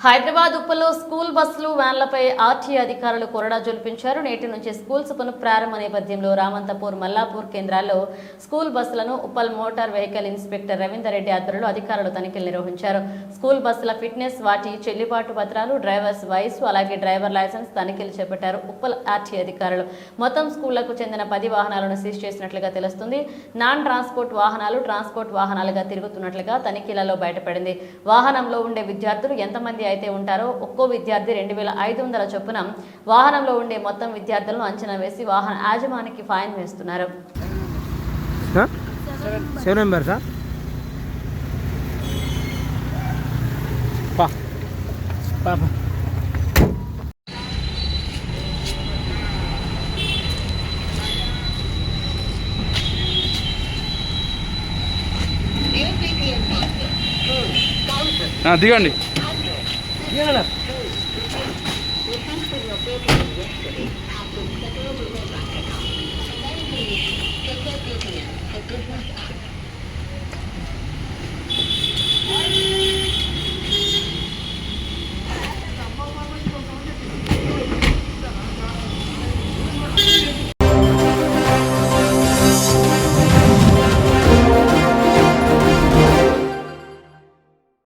Hyderabad ఉప్పల్లో school బస్సులు వ్యాన్లపై RTA అధికారులు కొరడా జొలిపించారు. నేటి నుంచి స్కూల్స్ పునఃప్రారంభ నేపథ్యంలో రామంతపూర్, మల్లాపూర్ కేంద్రాల్లో స్కూల్ బస్సులను Uppal motor vehicle inspector Ravinder Reddy ఆధ్వర్యంలో అధికారులు తనిఖీలు నిర్వహించారు. స్కూల్ బస్సుల ఫిట్నెస్, వాటి చెల్లుబాటు పత్రాలు, డ్రైవర్స్ వయసు, అలాగే డ్రైవర్ లైసెన్స్ తనిఖీలు చేపట్టారు ఉప్పల్ ఆర్టీఏ అధికారులు. మొత్తం స్కూళ్లకు చెందిన 10 వాహనాలను సీజ్ చేసినట్లుగా తెలుస్తుంది. నాన్ ట్రాన్స్పోర్ట్ వాహనాలు ట్రాన్స్పోర్ట్ వాహనాలుగా తిరుగుతున్నట్లుగా తనిఖీలలో బయటపడింది. వాహనంలో ఉండే విద్యార్థులు ఎంతమంది అయితే ఉంటారో ఒక్కో విద్యార్థి 2500 చొప్పున వాహనంలో ఉండే మొత్తం విద్యార్థులను అంచనా వేసి వాహన యాజమానికి ఫైన్ వేస్తున్నారు. దిగండి.